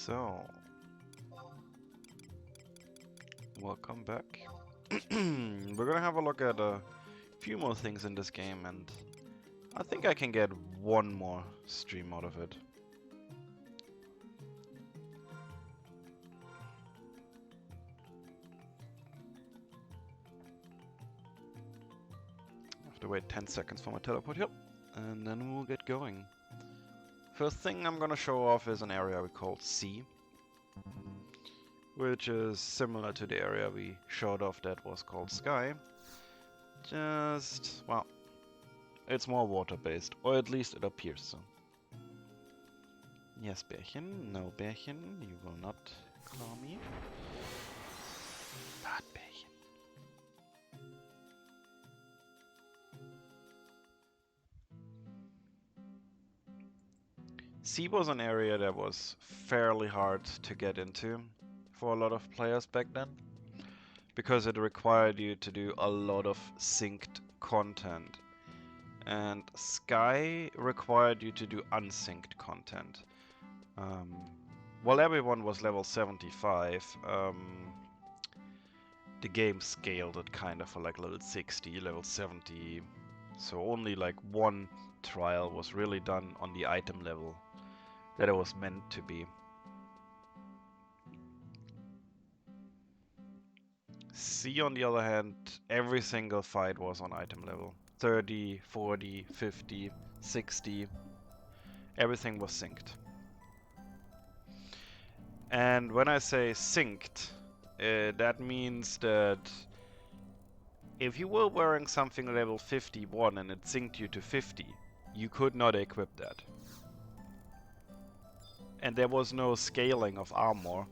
So, welcome back. We're gonna have a look at a few more things in this game, and I think I can get one more stream out of it. I have to wait 10 seconds for my teleport here, and then we'll get going. First thing I'm gonna show off is an area we call C, which is similar to the area we showed off that was called Sky. Just, well, it's more water-based, or at least it appears so. Yes, Bärchen. No, Bärchen. You will not claw me. Bad Bärchen. C was an area that was fairly hard to get into for a lot of players back then, because it required you to do a lot of synced content. And Sky required you to do unsynced content. While everyone was level 75, the game scaled it kind of for like level 60, level 70. So only like one trial was really done on the item level that it was meant to be. C, on the other hand, every single fight was on item level. 30, 40, 50, 60. Everything was synced. And when I say synced, that means that if you were wearing something level 51 and it synced you to 50, you could not equip that. And there was no scaling of armor.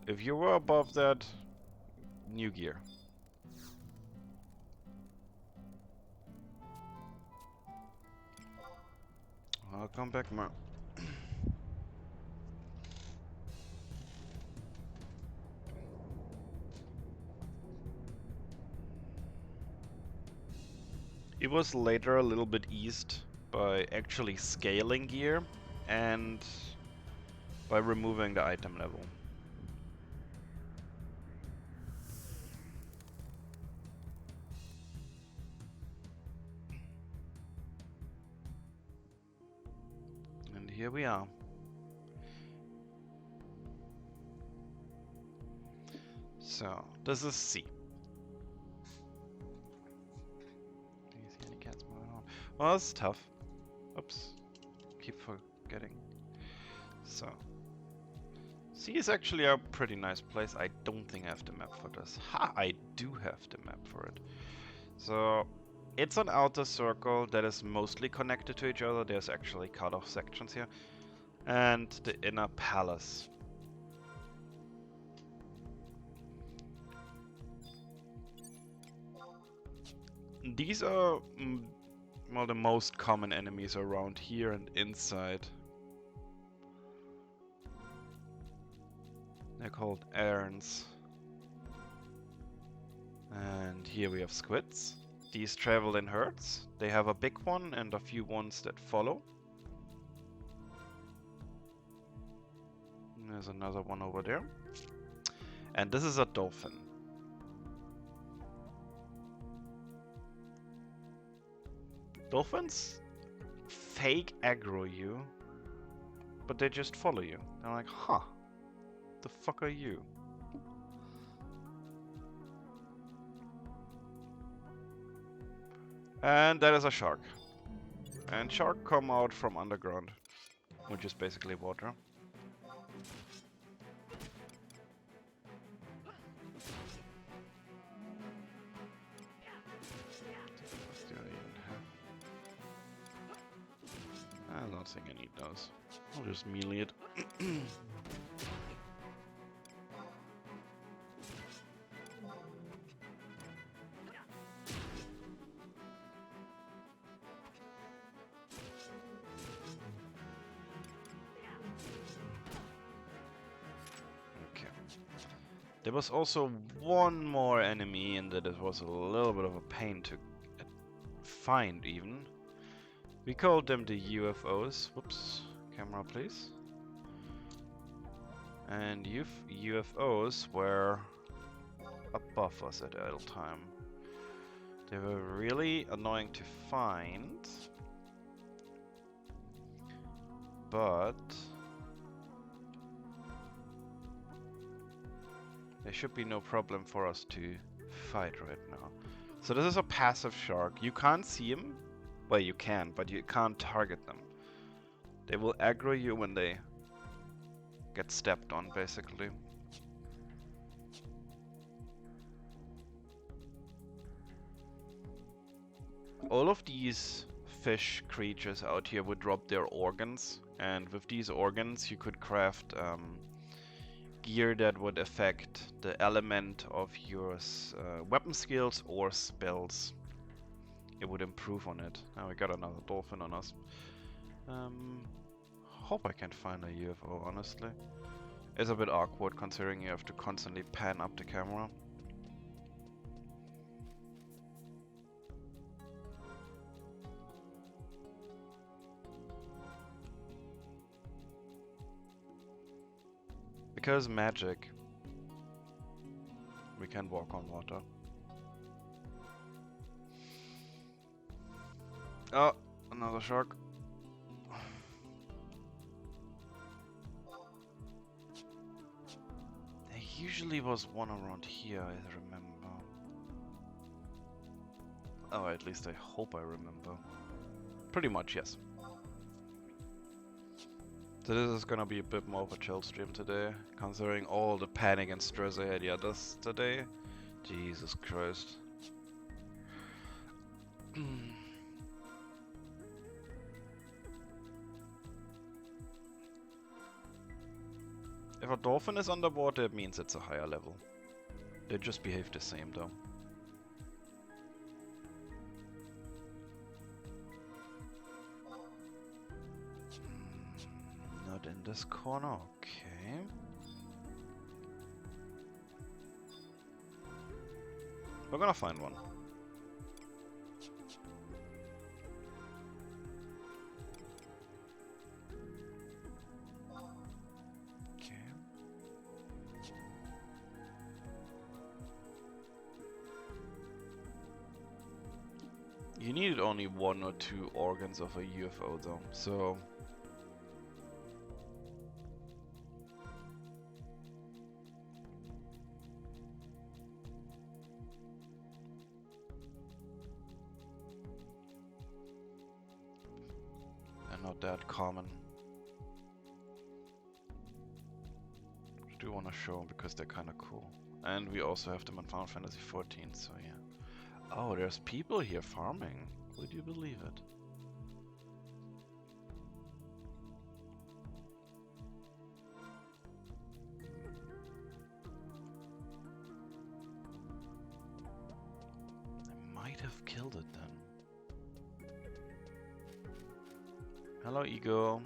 If you were above that, new gear. I'll come back more. It was later a little bit eased by actually scaling gear and by removing the item level. And here we are. So, this is C. Do you see any cats moving on? Well, that's tough. Oops. Keep forgetting. So, C is actually a pretty nice place. I don't think I have the map for this. Ha! I do have the map for it. So, it's an outer circle that is mostly connected to each other. There's actually cut-off sections here. And the inner palace. These are well, the most common enemies around here and inside. They're called Aerns. And here we have squids. These travel in herds. They have a big one and a few ones that follow. And there's another one over there. And this is a dolphin. Dolphins fake aggro you, but they just follow you. They're like, huh, the fuck are you? And that is a shark. And shark come out from underground, which is basically water. I don't think I need those. I'll just melee it. Okay. There was also one more enemy, and that it was a little bit of a pain to find even. We called them the UFOs. Whoops. Camera, please. And UFOs were above us at idle time. They were really annoying to find, but there should be no problem for us to fight right now. So this is a passive shark. You can't see him. Well, you can, but you can't target them. They will aggro you when they get stepped on, basically. All of these fish creatures out here would drop their organs, and with these organs you could craft gear that would affect the element of your weapon skills or spells. It would improve on it. Now we got another dolphin on us. Hope I can find a UFO, honestly. It's a bit awkward considering you have to constantly pan up the camera. Because magic, we can walk on water. Oh, another shark. There usually was one around here, I remember. Oh, at least I hope I remember. Pretty much, yes. So this is gonna be a bit more of a chill stream today, considering all the panic and stress I had yesterday. Jesus Christ. If a dolphin is underwater, it means it's a higher level. They just behave the same though. Not in this corner, okay. We're gonna find one. Okay. You needed only 1 or 2 organs of a UFO though, so... Not that common. I do want to show them because they're kind of cool. And we also have them in Final Fantasy XIV, so yeah. Oh, there's people here farming. Would you believe it? I might have killed it then. Hello, Ego.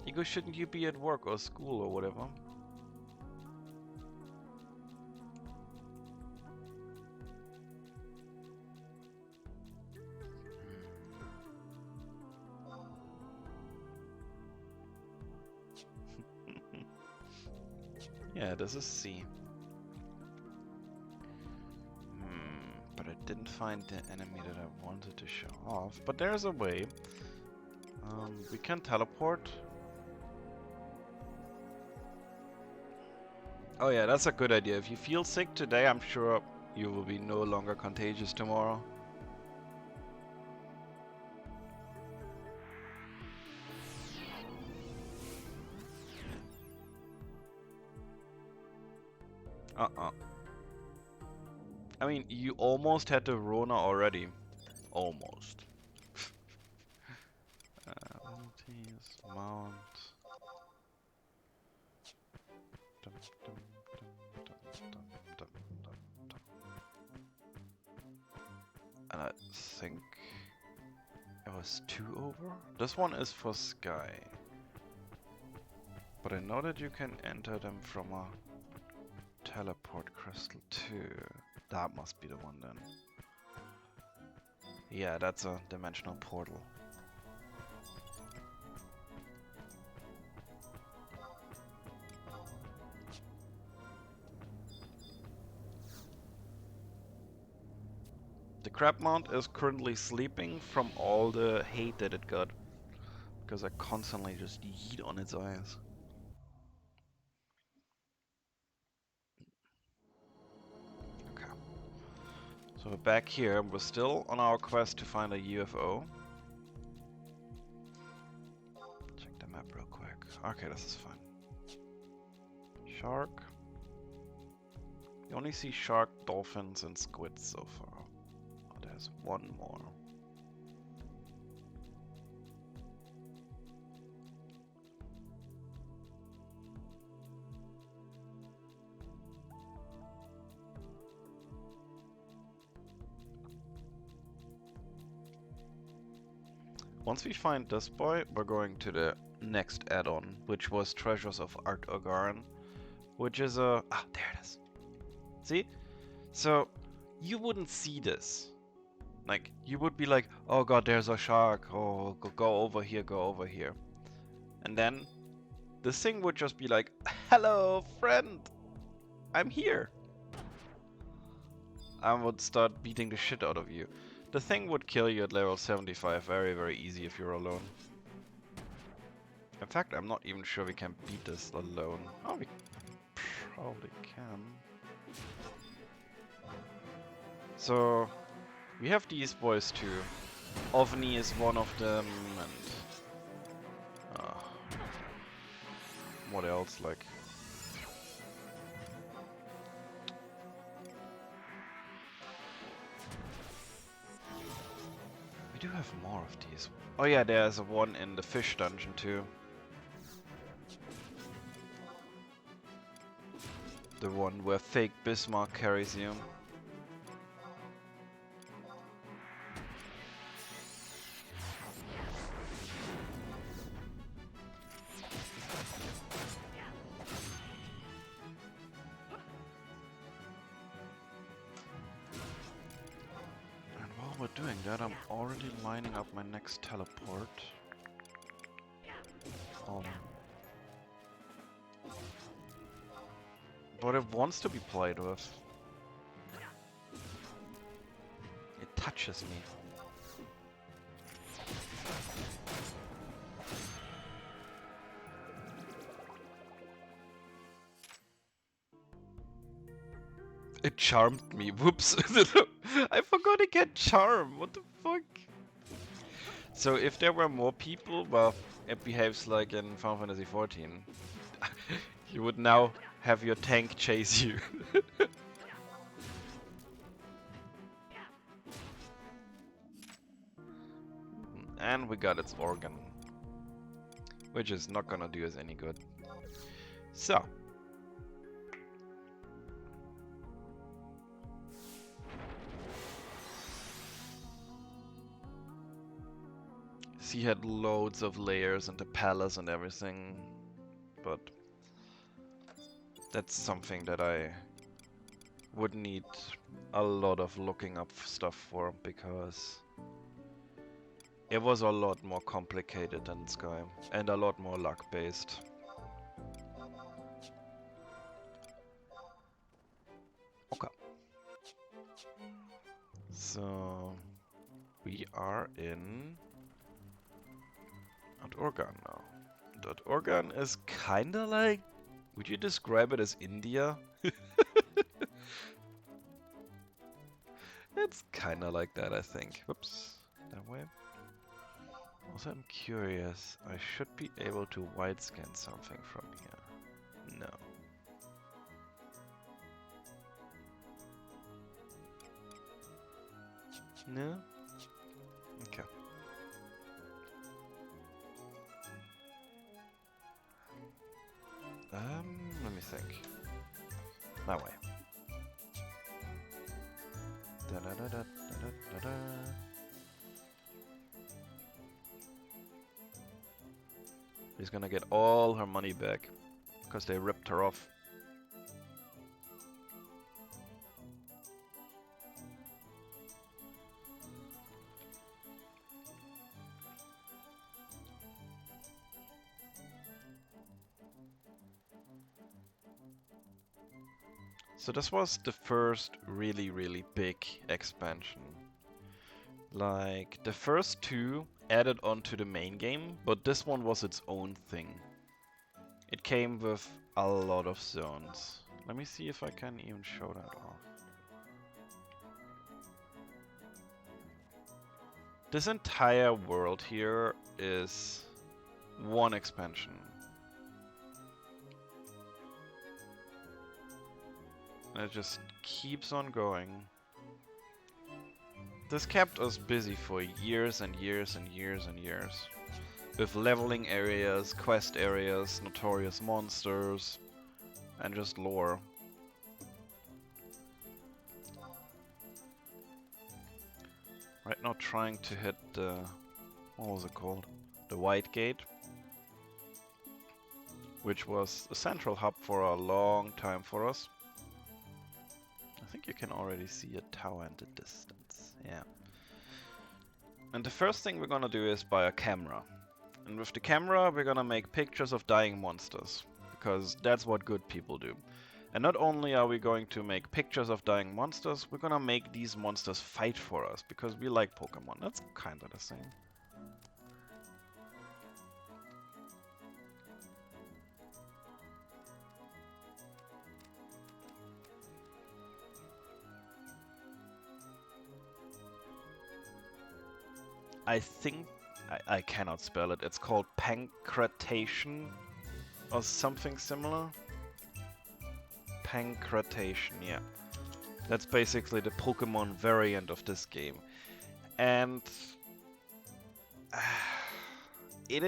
Ego, shouldn't you be at work or school or whatever? Yeah, this is C. But I didn't find the enemy that I wanted to show off. But there's a way. We can teleport. Oh yeah, that's a good idea. If you feel sick today, I'm sure you will be no longer contagious tomorrow. I mean, you almost had the Rona already. Almost. Abilities, mount. And I think it was 2 over? This one is for Sky. But I know that you can enter them from a teleport crystal too. That must be the one then. Yeah, that's a dimensional portal. crab mount is currently sleeping from all the hate that it got. Because I constantly just yeet on its eyes. Okay. So we're back here. We're still on our quest to find a UFO. Check the map real quick. Okay, this is fine. Shark. You only see shark, dolphins, and squids so far. Oh, there's one more. Once we find this boy, we're going to the next add-on, which was Treasures of Art Ogaran, which is a... Ah, there it is. See? So, you wouldn't see this. Like, you would be like, oh god, there's a shark, oh, go over here, go over here. And then, this thing would just be like, hello, friend, I'm here. I would start beating the shit out of you. The thing would kill you at level 75 very, very easy if you're alone. In fact, I'm not even sure we can beat this alone. Oh, we probably can. So, we have these boys too. OVNI is one of them, and... what else, like... We do have more of these. Oh yeah, there's one in the fish dungeon too. The one where fake Bismarck carries you. And while we're doing that, I'm already lining up my next teleport. But it wants to be played with. It touches me. It charmed me. Whoops. I forgot to get charm. What the fuck? So if there were more people, well, it behaves like in Final Fantasy XIV. You would now have your tank chase you. And we got its organ. Which is not gonna do us any good. So. She had loads of layers and the palace and everything. But that's something that I would need a lot of looking up stuff for, because it was a lot more complicated than Sky and a lot more luck based. Okay. So we are in Organ now. Organ is kinda like, would you describe it as India? It's kinda like that, I think. Whoops, that way. Also, I'm curious. I should be able to wide scan something from here. No. No? Okay. Let me think. That way. Da da da da da da da. She's gonna get all her money back because they ripped her off. So this was the first really big expansion. Like, the first two added onto the main game, but this one was its own thing. It came with a lot of zones. Let me see if I can even show that off. This entire world here is one expansion. And it just keeps on going. This kept us busy for years and years and years and years. With leveling areas, quest areas, notorious monsters, and just lore. Right now trying to hit the... what was it called? The White Gate. Which was a central hub for a long time for us. I think you can already see a tower in the distance. Yeah. And the first thing we're gonna do is buy a camera. And with the camera we're gonna make pictures of dying monsters. Because that's what good people do. And not only are we going to make pictures of dying monsters, we're gonna make these monsters fight for us. Because we like Pokemon. That's kinda the same. I think I cannot spell it. It's called pancreation or something similar. Pancreation, yeah. That's basically the Pokemon variant of this game. And it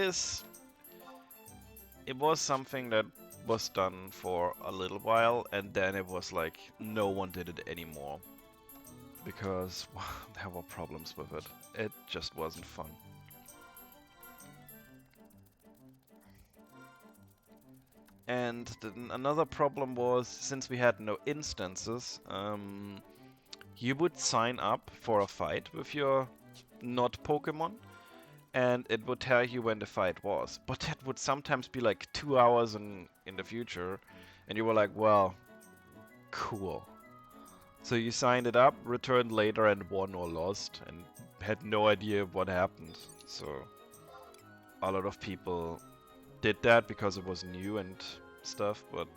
was something that was done for a little while, and then it was like no one did it anymore. Because well, there were problems with it. It just wasn't fun. And another problem was, since we had no instances, you would sign up for a fight with your not Pokemon, and it would tell you when the fight was. But that would sometimes be like 2 hours in the future, and you were like, well, cool. So you signed it up, returned later and won or lost, and had no idea what happened. So a lot of people did that because it was new and stuff, but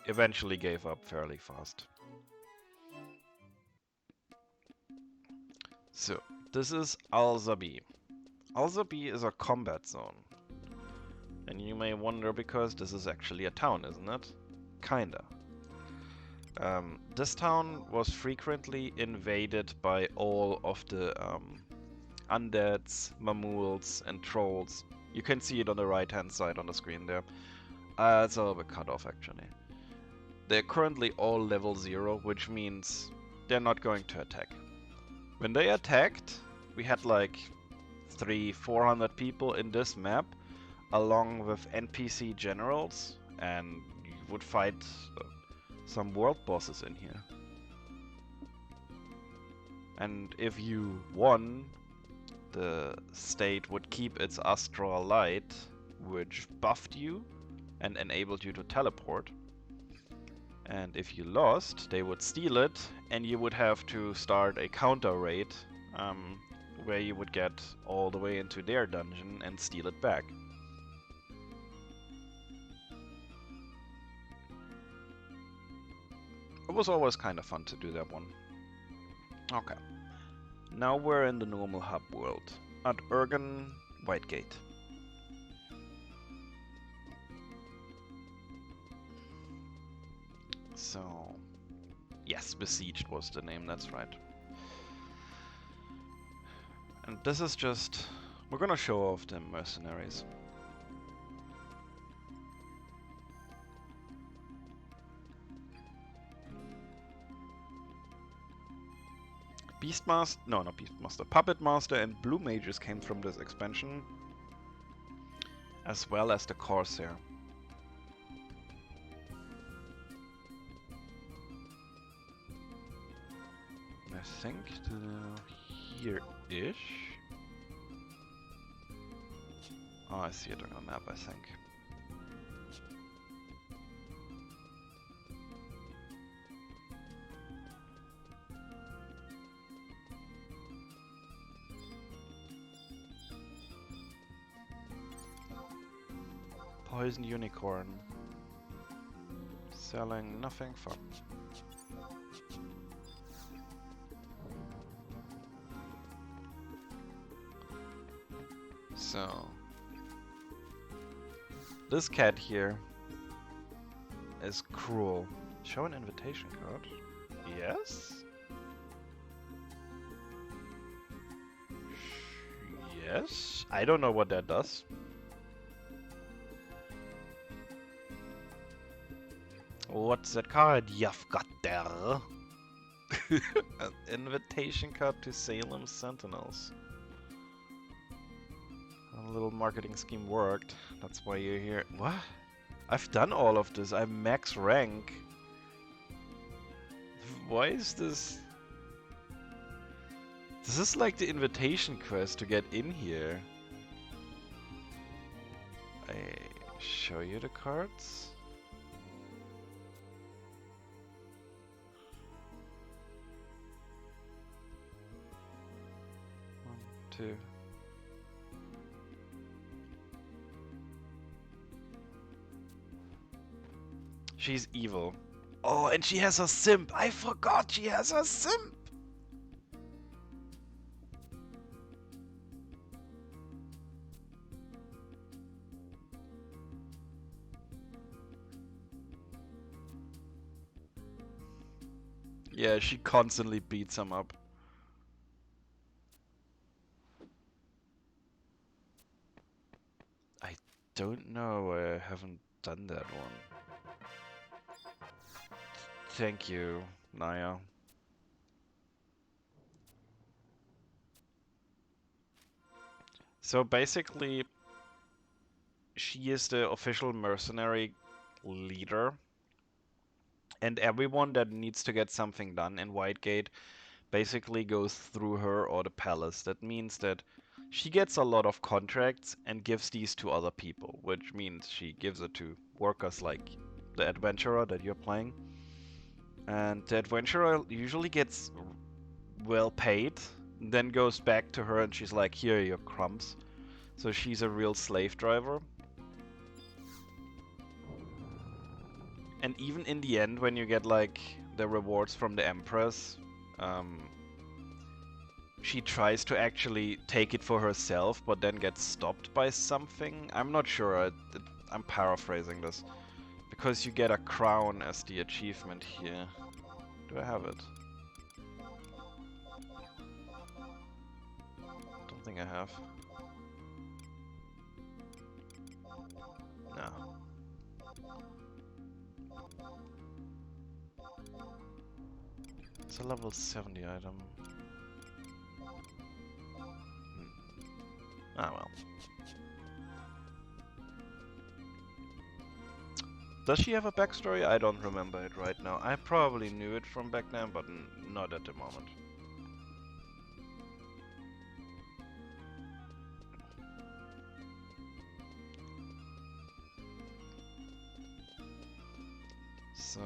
eventually gave up fairly fast. So, this is Alzabi. Alzabi is a combat zone. And you may wonder because this is actually a town, isn't it? Kinda. This town was frequently invaded by all of the undeads, mamools, and trolls. You can see it on the right hand side on the screen there. It's a little bit cut off actually. They're currently all level 0, which means they're not going to attack. When they attacked, we had like 300-400 people in this map, along with NPC generals, and you would fight some world bosses in here. And if you won, the state would keep its astral light, which buffed you and enabled you to teleport. And if you lost, they would steal it, and you would have to start a counter raid, where you would get all the way into their dungeon and steal it back. It was always kind of fun to do that one. Okay. Now we're in the normal hub world, at Urgan Whitegate. So, yes, Besieged was the name, that's right. And this is just... we're gonna show off the mercenaries. Beastmaster, no, not Beastmaster, Puppet Master and Blue Mages came from this expansion, as well as the Corsair. I think here-ish. Oh, I see it on the map, I think. Poison unicorn. Selling nothing, fun. So, this cat here is cruel. Show an invitation card. Yes? Yes? I don't know what that does. What's that card you've got there? An invitation card to Salem Sentinels. A little marketing scheme worked. That's why you're here. What? I've done all of this. I'm max rank. Why is this? This is like the invitation quest to get in here. I show you the cards? 1, 2. She's evil. Oh, and she has a simp. I forgot she has a simp. Yeah, she constantly beats him up. I don't know. I haven't done that one. Thank you, Naya. So basically, she is the official mercenary leader, and everyone that needs to get something done in Whitegate basically goes through her or the palace. That means that she gets a lot of contracts and gives these to other people, which means she gives it to workers like the adventurer that you're playing. And the adventurer usually gets well paid, then goes back to her and she's like, here are your crumbs. So she's a real slave driver. And even in the end, when you get like the rewards from the Empress, she tries to actually take it for herself, but then gets stopped by something. I'm not sure. I'm paraphrasing this. Because you get a crown as the achievement here. Do I have it? Don't think I have. No. It's a level 70 item. Ah, well. Does she have a backstory? I don't remember it right now. I probably knew it from back then, but not at the moment. So...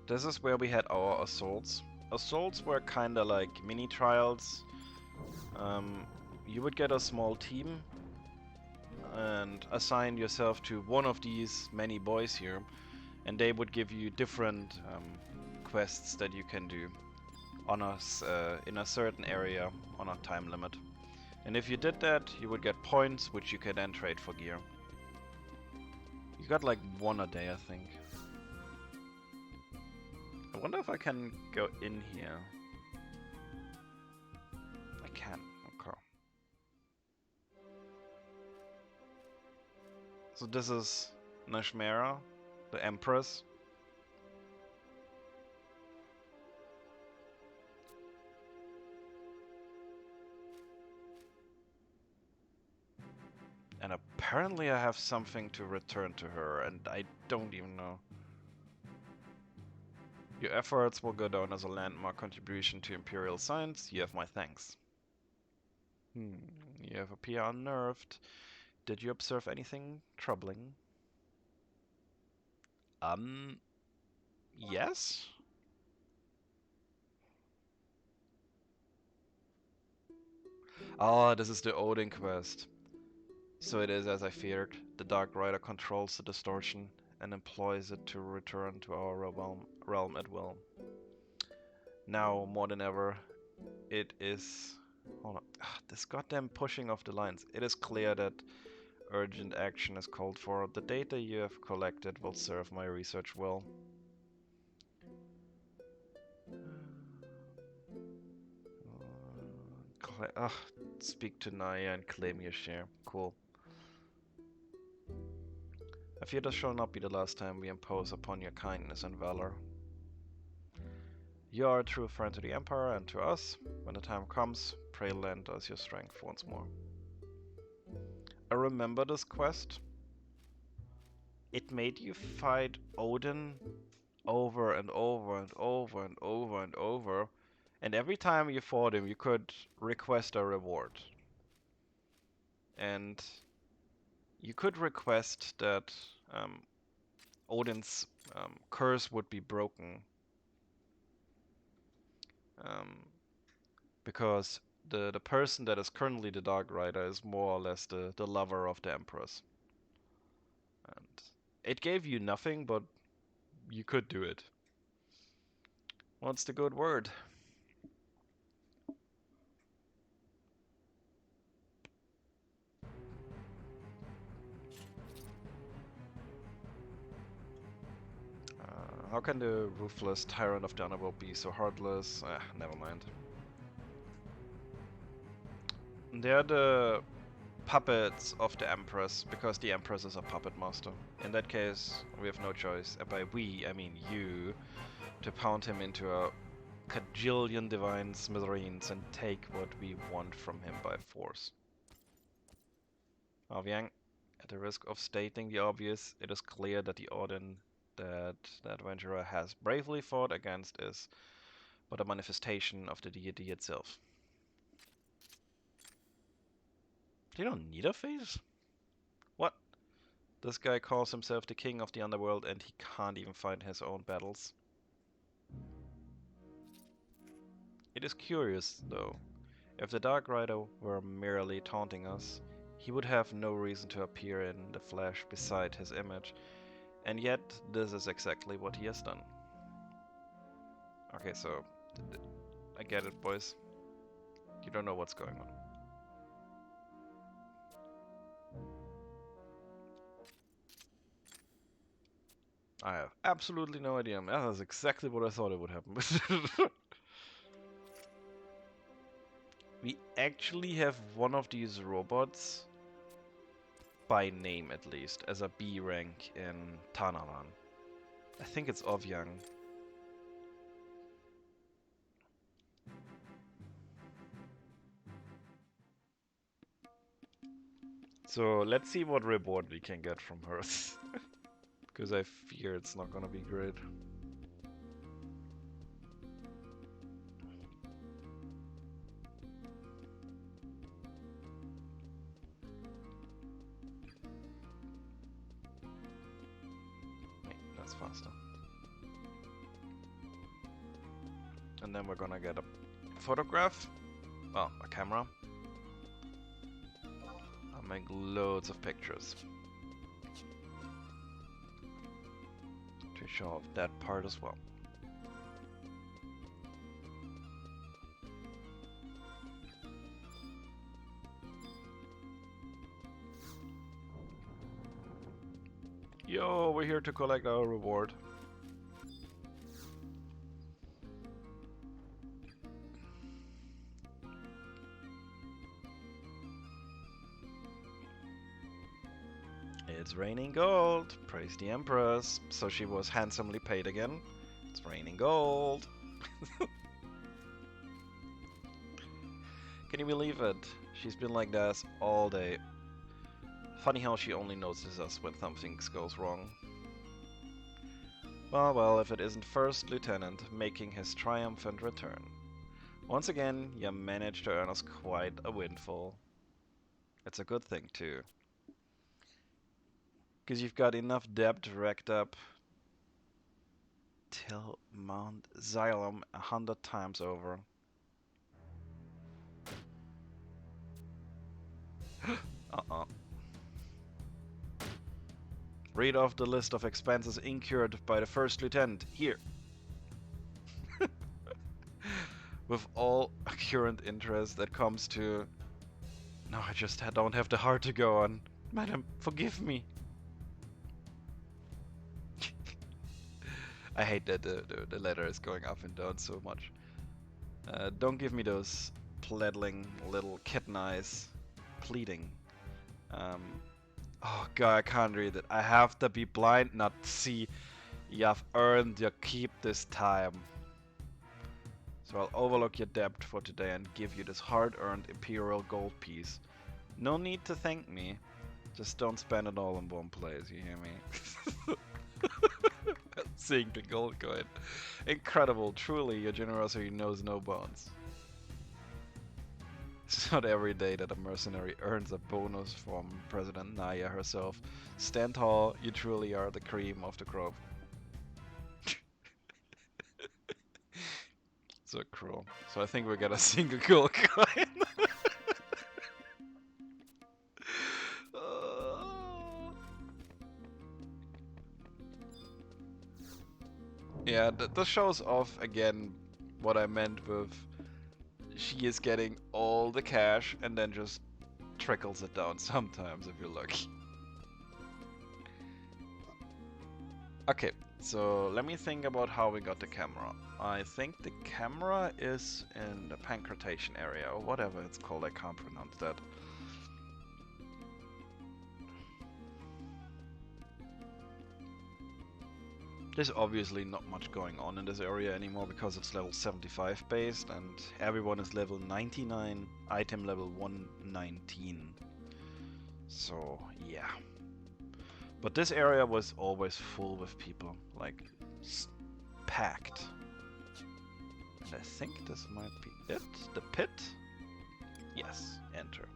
this is where we had our assaults. Assaults were kinda like mini trials. You would get a small team and assign yourself to one of these many boys here, and they would give you different quests that you can do on in a certain area on a time limit. And if you did that, you would get points, which you could then trade for gear. You got like 1 a day, I think. I wonder if I can go in here. I can, okay. So this is Nashmera, the Empress. And apparently I have something to return to her, and I don't even know. Your efforts will go down as a landmark contribution to Imperial science. You have my thanks. You have appear unnerved. Did you observe anything troubling? Yes? Oh, this is the Odin quest. So it is as I feared. The Dark Rider controls the distortion and employs it to return to our realm at will. Now, more than ever, it is... Hold on. This goddamn pushing of the lines. It is clear that urgent action is called for. The data you have collected will serve my research well. Speak to Naya and claim your share. Cool. I fear this shall not be the last time we impose upon your kindness and valor. You are a true friend to the Empire and to us. When the time comes, pray lend us your strength once more. I remember this quest. It made you fight Odin over and over and over and over and over. And every time you fought him, you could request a reward. And you could request that Odin's curse would be broken. Because the person that is currently the Dark Rider is more or less the lover of the Empress. And it gave you nothing, but you could do it. What's the good word? How can the ruthless tyrant of the underworld be so heartless? Never mind. They're the puppets of the Empress, because the Empress is a puppet master. In that case, we have no choice, and by we, I mean you, to pound him into a cajillion divine smithereens and take what we want from him by force. Aviang, at the risk of stating the obvious, it is clear that the Odin that the adventurer has bravely fought against is but a manifestation of the deity itself. You don't need a face? What? This guy calls himself the king of the underworld and he can't even fight his own battles. It is curious, though. If the Dark Rider were merely taunting us, he would have no reason to appear in the flesh beside his image, and yet this is exactly what he has done. Okay, so I get it, boys. You don't know what's going on. I have absolutely no idea. That is exactly what I thought it would happen. We actually have one of these robots, by name at least, as a B rank in Tanalan. I think it's Ovyang. So let's see what reward we can get from her. Because I fear it's not gonna be great. Wait, that's faster. And then we're gonna get a photograph. Well, a camera. I'll make loads of pictures. To show off that part as well. Yo, we're here to collect our reward. It's raining gold. Praise the Empress. So she was handsomely paid again. It's raining gold. Can you believe it? She's been like this all day. Funny how she only notices us when something goes wrong. Well, if it isn't First Lieutenant making his triumphant return. Once again, you managed to earn us quite a windfall. It's a good thing, too. Because you've got enough debt racked up till Mount Xylem 100 times over. Uh-oh. Read off the list of expenses incurred by the first lieutenant. Here. With all current interest that comes to... No, I just don't have the heart to go on. Madam, forgive me. I hate that the letter is going up and down so much. Don't give me those pleadling little kitten eyes. Pleading. Oh god, I can't read it. I have to be blind, not see. You have earned your keep this time. So I'll overlook your debt for today and give you this hard-earned Imperial gold piece. No need to thank me. Just don't spend it all in one place, you hear me? Seeing the gold coin. Incredible, truly, your generosity knows no bounds. It's not every day that a mercenary earns a bonus from President Naya herself. Stand tall, you truly are the cream of the crop. So cruel. So I think we got a single gold coin. Yeah, this shows off again what I meant with she is getting all the cash and then just trickles it down sometimes if you're lucky. Okay, so let me think about how we got the camera. I think the camera is in the pancreation area or whatever it's called, I can't pronounce that. There's obviously not much going on in this area anymore because it's level 75 based and everyone is level 99, item level 119. So yeah. But this area was always full with people, like packed. And I think this might be it. The pit? Yes, enter.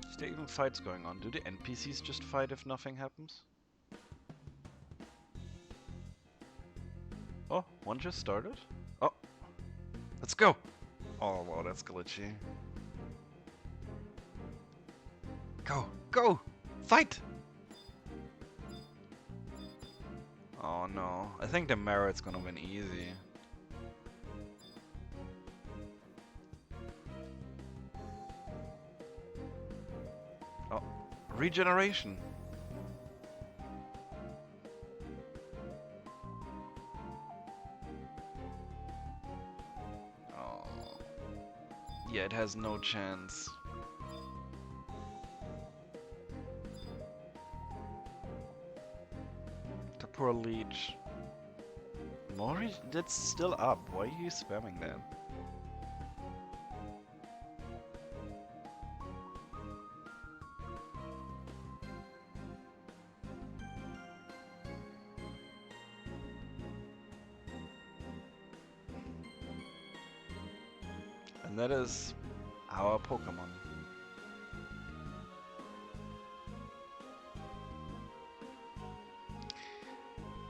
Is there even fights going on? Do the NPCs just fight if nothing happens? Oh, one just started? Oh, let's go! Oh, wow, that's glitchy. Go, go! Fight! Oh no, I think the Merit's gonna win easy. Oh, regeneration! Oh, yeah, it has no chance. The poor leech. Mori, that's still up. Why are you spamming that? And that is our Pokemon.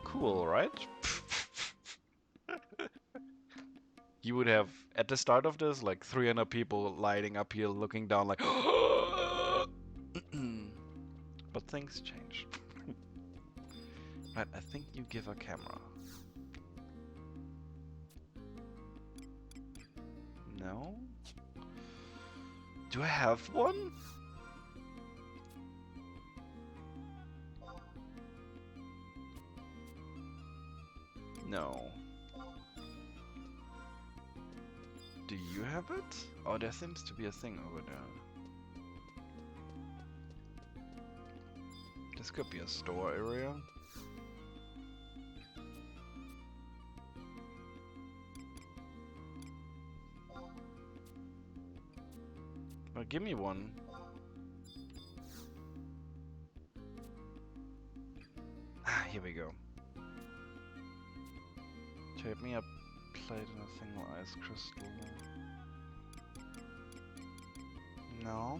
Cool, right? You would have, at the start of this, like 300 people lighting up here looking down like but things change. Right, I think you give a camera. No? Do I have one? No. Do you have it? Oh, there seems to be a thing over there. This could be a store area. Well, give me one. Ah, here we go. Trade me a plate and a single ice crystal. No.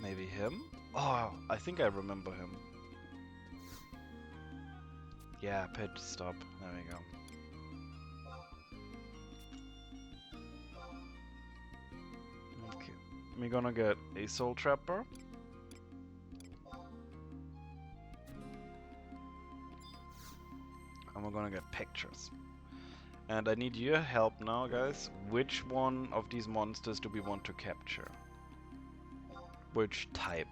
Maybe him? Oh, I think I remember him. Yeah, pit stop. There we go. Okay. We're gonna get a Soul Trapper. And we're gonna get pictures. And I need your help now, guys. Which one of these monsters do we want to capture? Which type?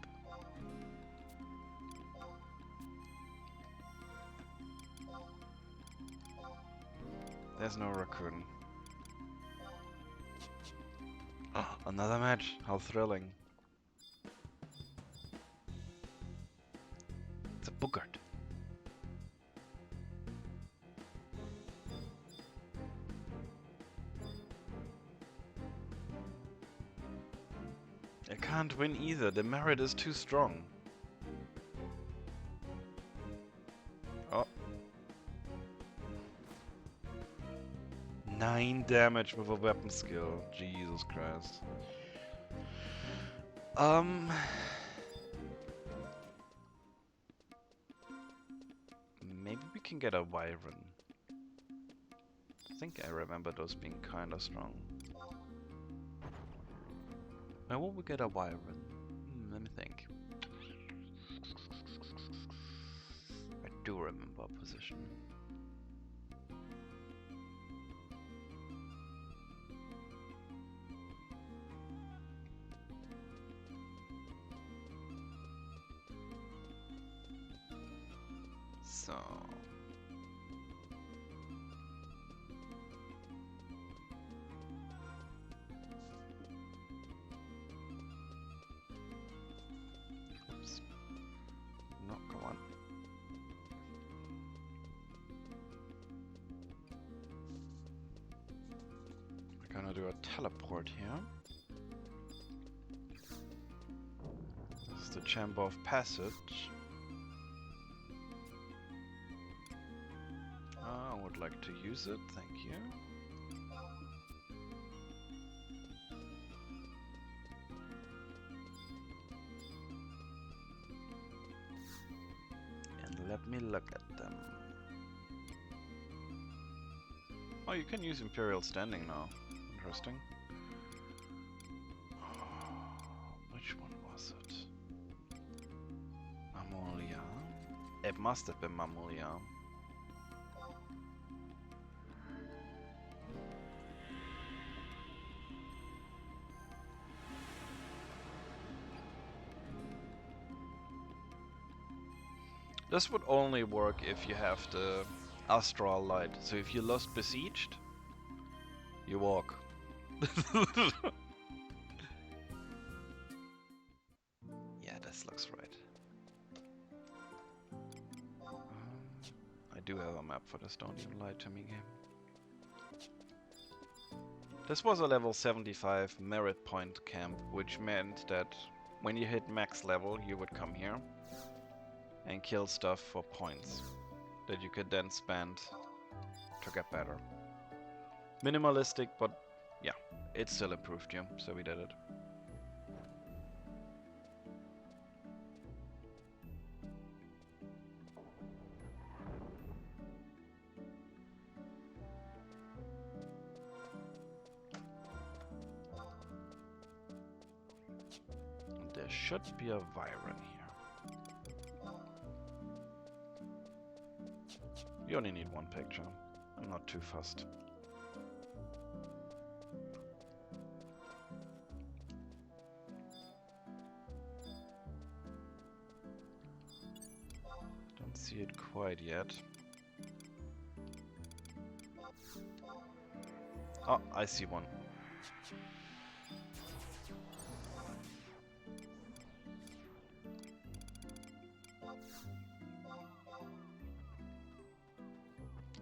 There's no raccoon. Oh, another match. How thrilling. It's a boogart. I can't win either. The merit is too strong. Oh. 9 damage with a weapon skill. Jesus Christ. Maybe we can get a Wyvern. I think I remember those being kinda strong. Now will we get a Wyvern? Let me think. I do remember a position. So... Oops. No, come on. We're gonna do a teleport here. This is the Chamber of Passage. I would like to use it, thank you. And let me look at them. Oh, you can use Imperial Standing now. Interesting. Which one was it? Mamulia? It must have been Mamulia. This would only work if you have the Astral Light. So if you lost Besieged, you walk. Yeah, this looks right. I do have a map for this, don't even lie to me game. This was a level 75 merit point camp, which meant that when you hit max level, you would come here and kill stuff for points that you could then spend to get better. Minimalistic, but yeah, it still improved you, so we did it. There should be a Vyron here. You only need one picture. I'm not too fussed. Don't see it quite yet. Oh, I see one.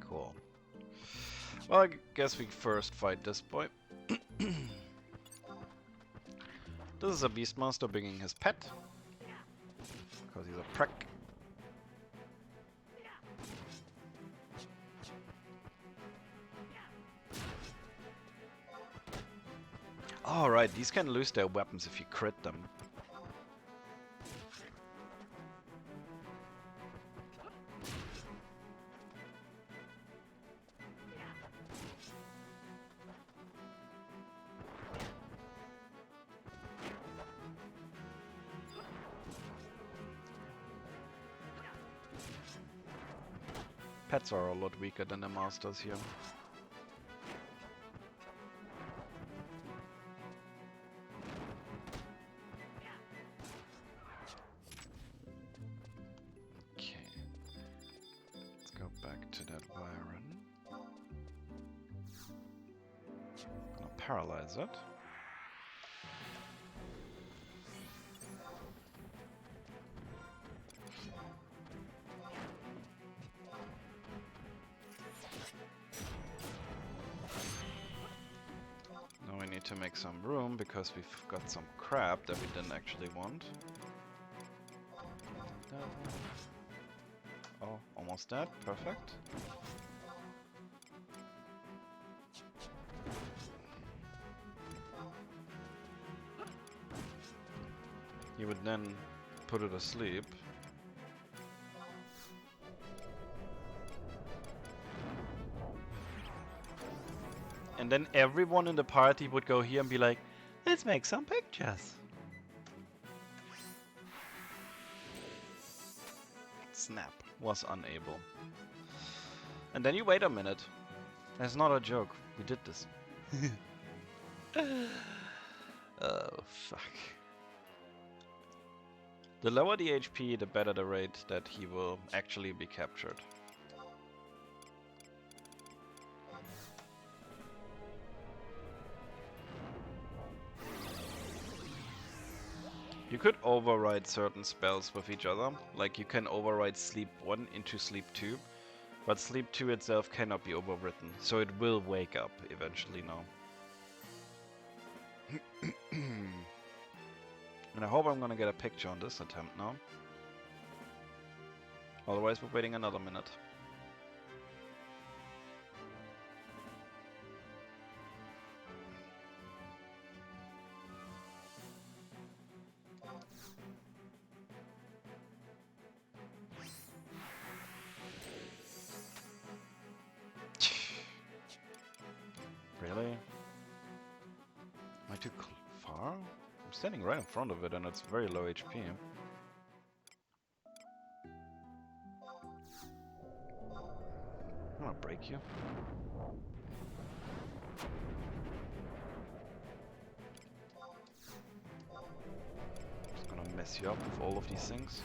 Cool. Well, I guess we first fight this boy. This is a Beastmaster bringing his pet. Because he's a prick. Alright, these can lose their weapons if you crit them. Pets are a lot weaker than the masters here. Okay. Let's go back to that Byron. Gonna paralyze it. Now we need to make some room because we've got some crap that we didn't actually want. Oh, almost dead. Perfect. He would then put it asleep. And then everyone in the party would go here and be like, let's make some pictures. Snap was unable. And then you wait a minute. That's not a joke. We did this. Oh, fuck. The lower the HP, the better the rate that he will actually be captured. You could override certain spells with each other, like you can override Sleep 1 into Sleep 2, but Sleep 2 itself cannot be overwritten, so it will wake up eventually now. And I hope I'm gonna get a picture on this attempt now. Otherwise we're waiting another minute. Really? Am I too far? I'm standing right in front of it and it's very low HP. I'm gonna break you. Just gonna mess you up with all of these things.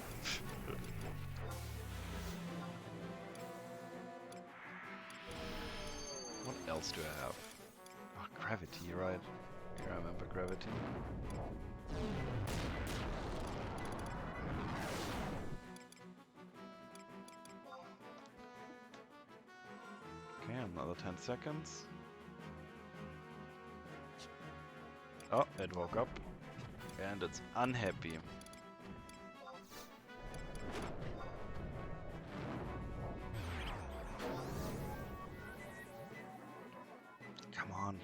What else do I have? Oh, gravity, right? I remember gravity. Okay, another 10 seconds. Oh, it woke up. And it's unhappy. Come on.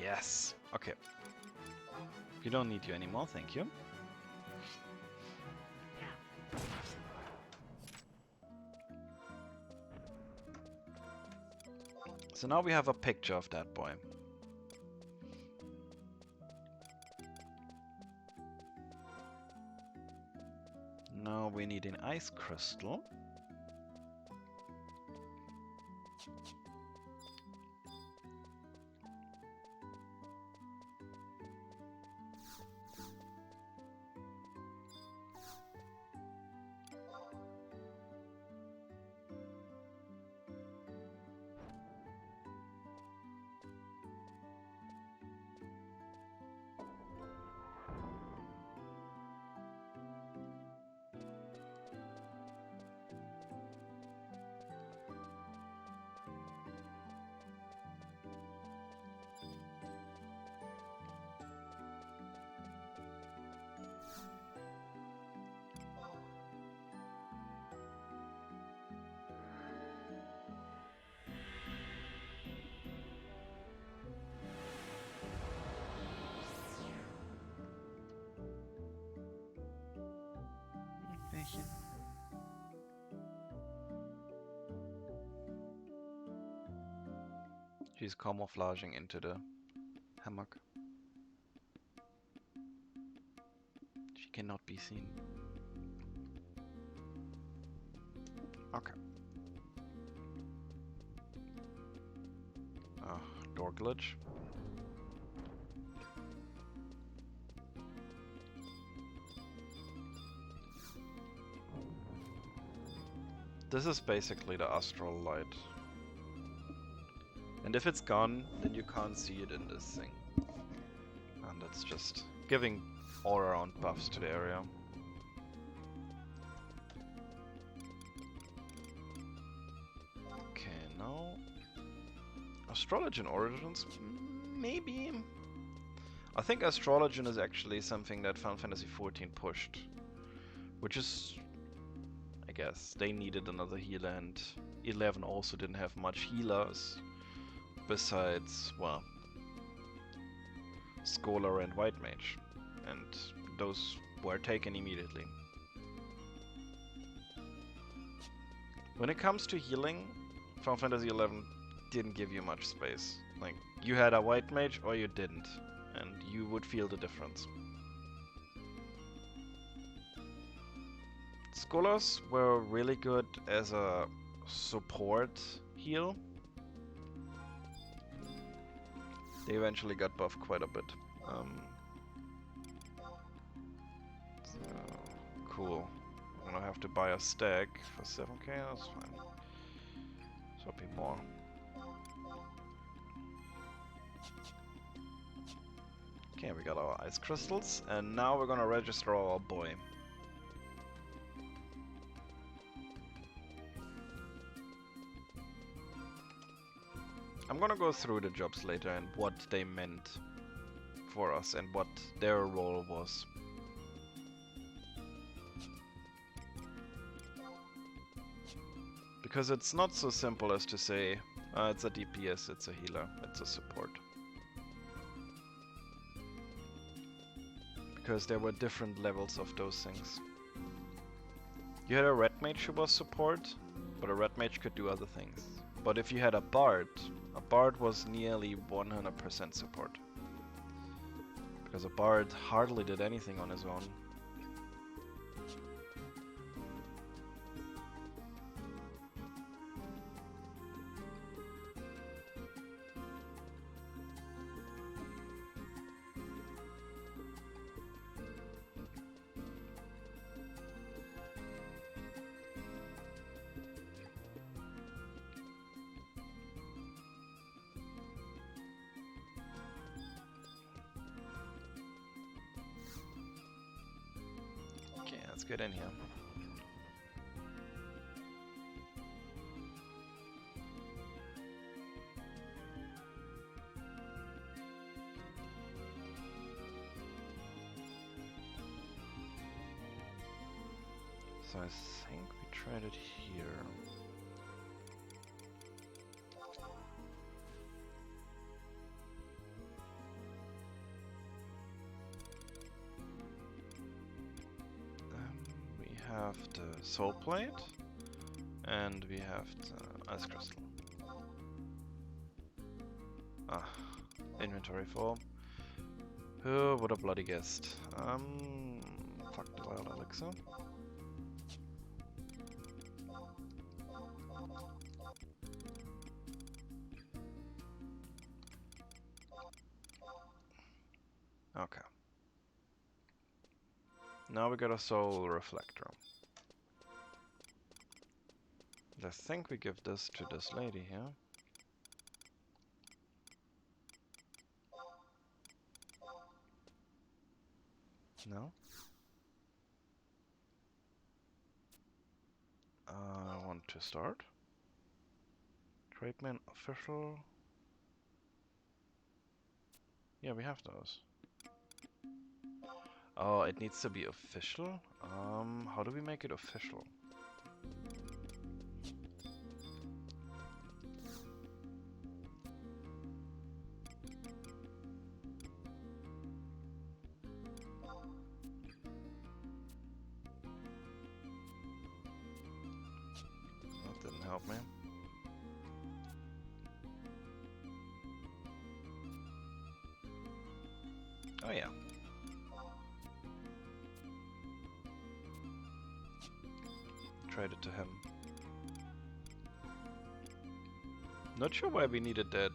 Yes. Okay. We don't need you anymore, thank you. So now we have a picture of that boy. Now we need an ice crystal. She's camouflaging into the hammock. She cannot be seen. Okay. Door glitch. This is basically the astral light. And if it's gone, then you can't see it in this thing. And it's just giving all around buffs to the area. Okay, now... Astrologian Origins? Maybe... I think Astrologian is actually something that Final Fantasy XIV pushed. Which is... I guess they needed another healer, and 11 also didn't have much healers. Besides, well... Scholar and White Mage. And those were taken immediately. When it comes to healing, Final Fantasy XI didn't give you much space. Like, you had a White Mage or you didn't, and you would feel the difference. Scholars were really good as a support heal. They eventually got buffed quite a bit. So, cool. I'm gonna have to buy a stack for 7k, that's fine. So it'll be more. Okay, we got our ice crystals, and now we're gonna register our boy. I'm gonna go through the jobs later and what they meant for us and what their role was. Because it's not so simple as to say, it's a DPS, it's a healer, it's a support. Because there were different levels of those things. You had a red mage who was support, but a red mage could do other things. But if you had a bard was nearly 100% support. Because a bard hardly did anything on his own. Okay, let's get in here. So I think we tried it here. We have the soul plate, and we have the ice crystal. Inventory full. Oh, what a bloody guest. Fuck the wild elixir. Okay. Now we got a soul reflector. I think we give this to this lady here. No? I want to start. Trademan official. Yeah, we have those. Oh, it needs to be official? How do we make it official? That didn't help me. Oh yeah. Trade it to him. Not sure why we needed that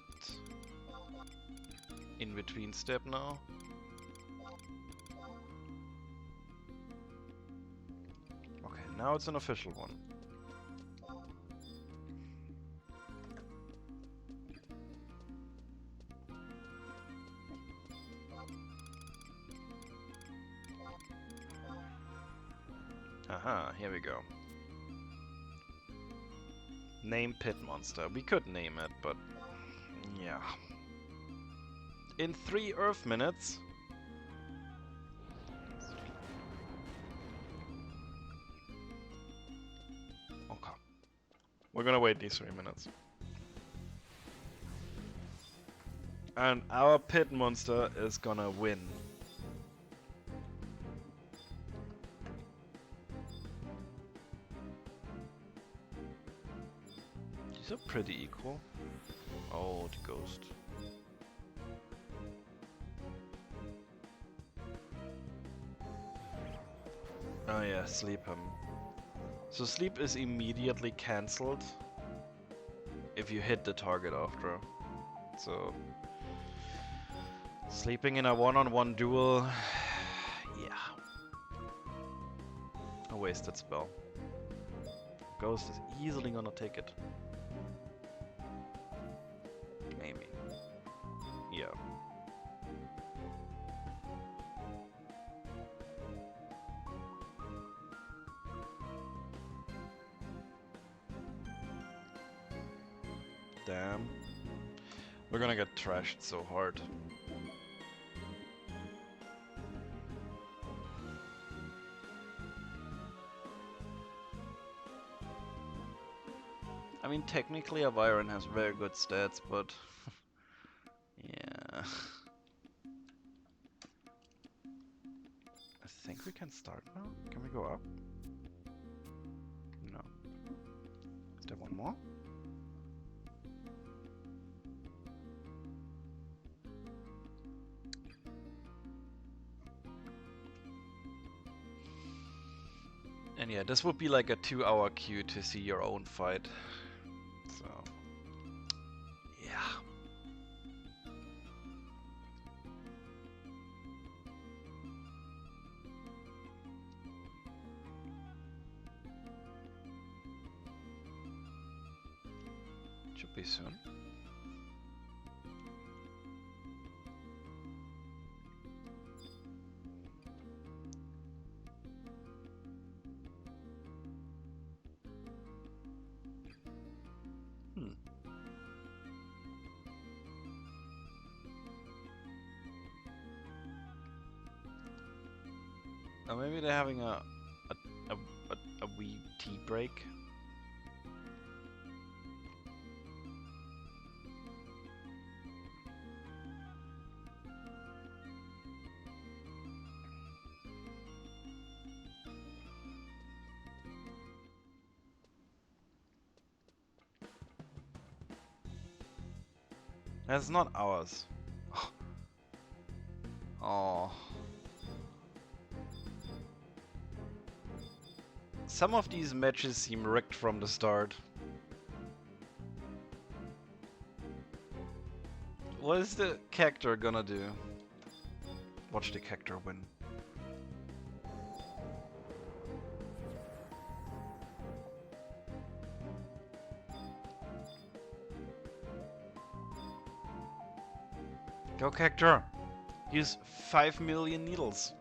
in-between step now. Okay, now it's an official one. Aha, here we go. Name pit monster. We could name it, but yeah. In 3 Earth minutes. Okay. We're gonna wait these 3 minutes. And our pit monster is gonna win. These are pretty equal. Oh, the ghost. Oh yeah, sleep him. So sleep is immediately cancelled if you hit the target after. So sleeping in a one-on-one duel, yeah. A wasted spell. Ghost is easily gonna take it. Maybe. Yeah. Damn. We're gonna get trashed so hard. I mean, technically Aviron has very good stats, but yeah. I think we can start now. Can we go up? No. Is there one more? And yeah, this would be like a 2-hour queue to see your own fight. So, yeah. Should be soon. Or maybe they're having a wee tea break. That's not ours. Oh. Some of these matches seem rigged from the start. What is the Cactor gonna do? Watch the Cactor win. Go Cactor! Use 5 million needles.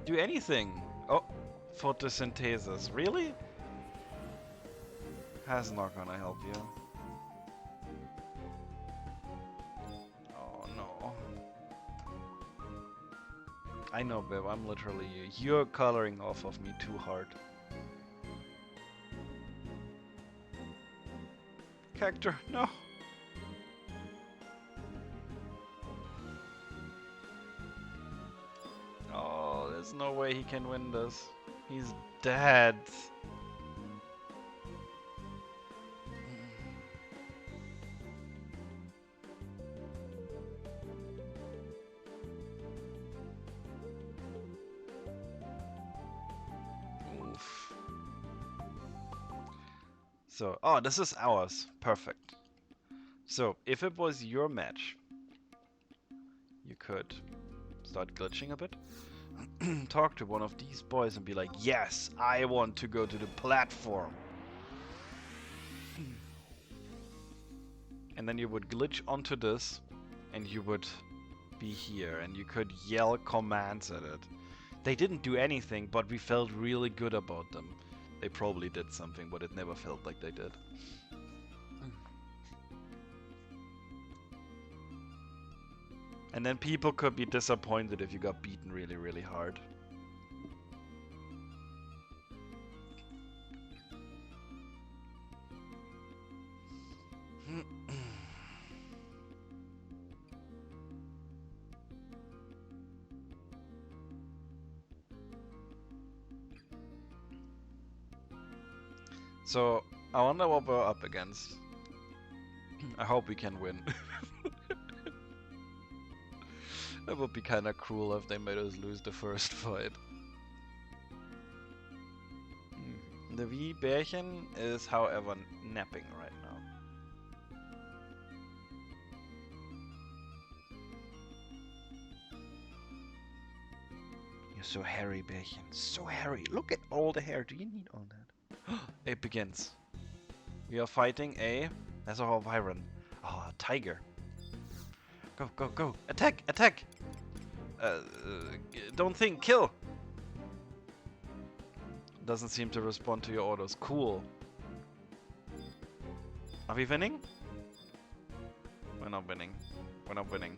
Do anything! Oh, photosynthesis. Really? That's not gonna help you. Oh no. I know, babe, I'm literally you. You're coloring off of me too hard. Cactor, no! Oh, there's no way he can win this. He's dead. Oof. So, oh, this is ours. Perfect. So, if it was your match, you could start glitching a bit. Talk to one of these boys and be like, yes, I want to go to the platform. And then you would glitch onto this and you would be here and you could yell commands at it. They didn't do anything, but we felt really good about them. They probably did something, but it never felt like they did. And then people could be disappointed if you got beaten really, really hard. So, I wonder what we're up against. I hope we can win. That would be kinda cruel if they made us lose the first fight. The wee Bärchen is, however, napping right now. You're so hairy, Bärchen. So hairy. Look at all the hair. Do you need all that? It begins. We are fighting a... That's a Wyvern. Oh, a tiger. Go, go, go. Attack, attack! Don't think, kill! Doesn't seem to respond to your orders. Cool. Are we winning? We're not winning. We're not winning.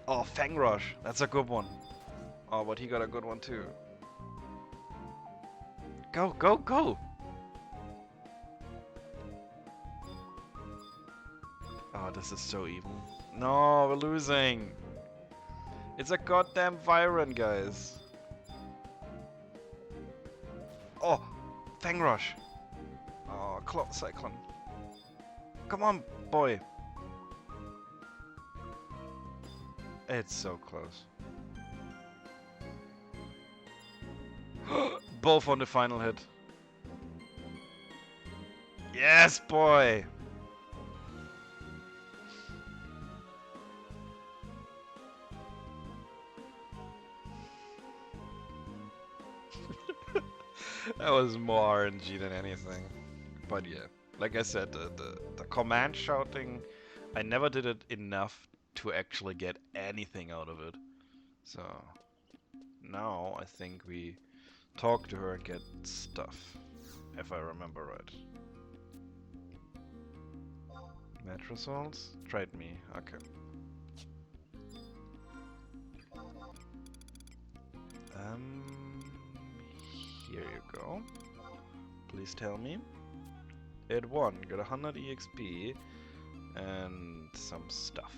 Oh, Fang Rush. That's a good one. Oh, but he got a good one too. Go, go, go! Oh, this is so even. No, we're losing. It's a goddamn Vyron, guys. Oh, Fang Rush. Oh, Clock Cyclone. Come on, boy. It's so close. Both on the final hit. Yes, boy. That was more RNG than anything. But yeah, like I said, the command shouting, I never did it enough to actually get anything out of it. So now I think we talk to her and get stuff, if I remember right. Match results? Trade me, okay. Here you go. Please tell me. It won, got 100 EXP and some stuff.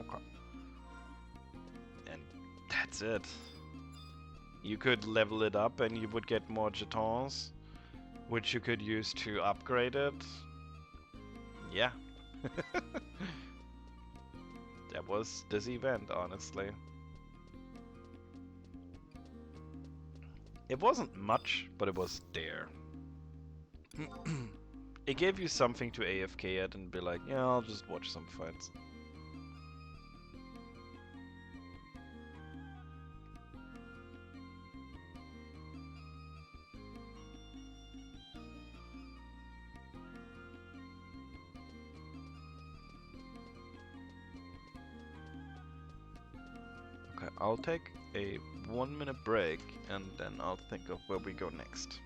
Okay. And that's it. You could level it up and you would get more jetons, which you could use to upgrade it. Yeah. That was this event, honestly. It wasn't much, but it was there. It gave you something to AFK at and be like, yeah, I'll just watch some fights. Okay, I'll take a 1-minute break and then I'll think of where we go next.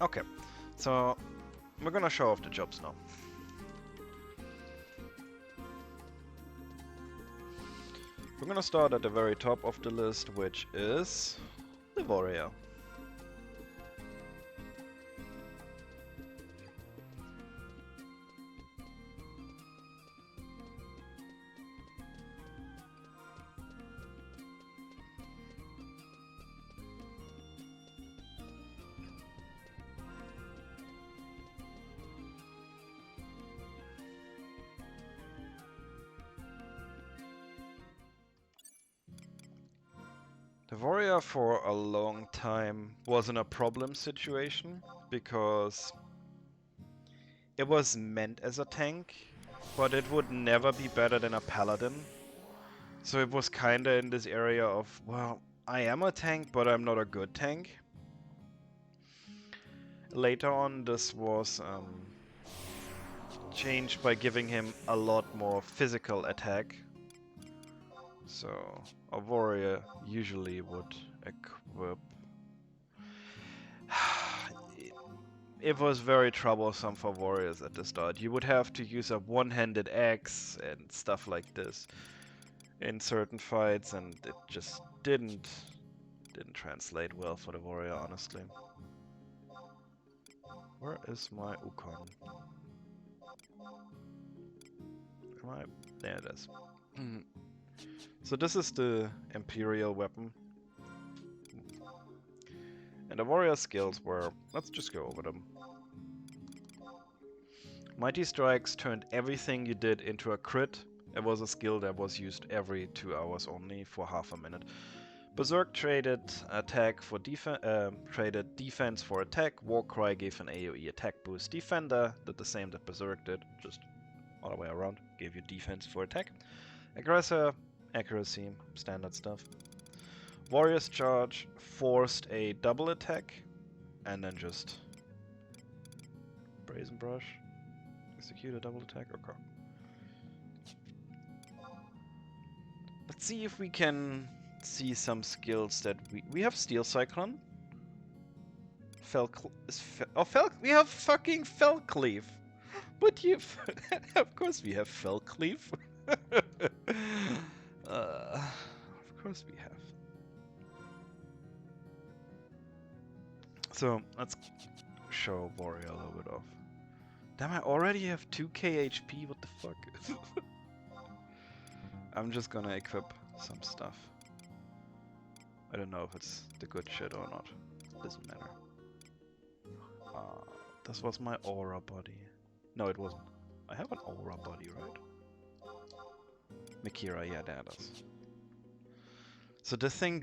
Okay, so we're gonna show off the jobs now. We're gonna start at the very top of the list, which is the warrior. The warrior for a long time was in a problem situation because it was meant as a tank, but it would never be better than a paladin. So it was kinda in this area of, well, I am a tank, but I'm not a good tank. Later on, this was changed by giving him a lot more physical attack. So a warrior usually would equip. It was very troublesome for warriors at the start. You would have to use a one-handed axe and stuff like this in certain fights, and it just didn't translate well for the warrior, honestly. Where is my Ukon? Am I? There it is. So this is the Imperial weapon. And the warrior skills were, let's just go over them. Mighty Strikes turned everything you did into a crit. It was a skill that was used every 2 hours only for half a minute. Berserk traded attack for traded defense for attack. Warcry gave an AoE attack boost. Defender did the same that Berserk did, just other way around. Gave you defense for attack. Aggressor, accuracy, standard stuff. Warrior's Charge forced a double attack, and then just Brazen Brush. Execute a double attack. Okay. Let's see if we can see some skills that we have. Steel Cyclone. We have fucking Felcleave. But you, of course we have Felcleave. Of course we have. So let's show Warrior a little bit off. Damn, I already have 2k HP. What the fuck? I'm just gonna equip some stuff. I don't know if it's the good shit or not. Doesn't matter. This was my aura body. No, it wasn't. I have an aura body, right? Mikira, yeah, that is. So this thing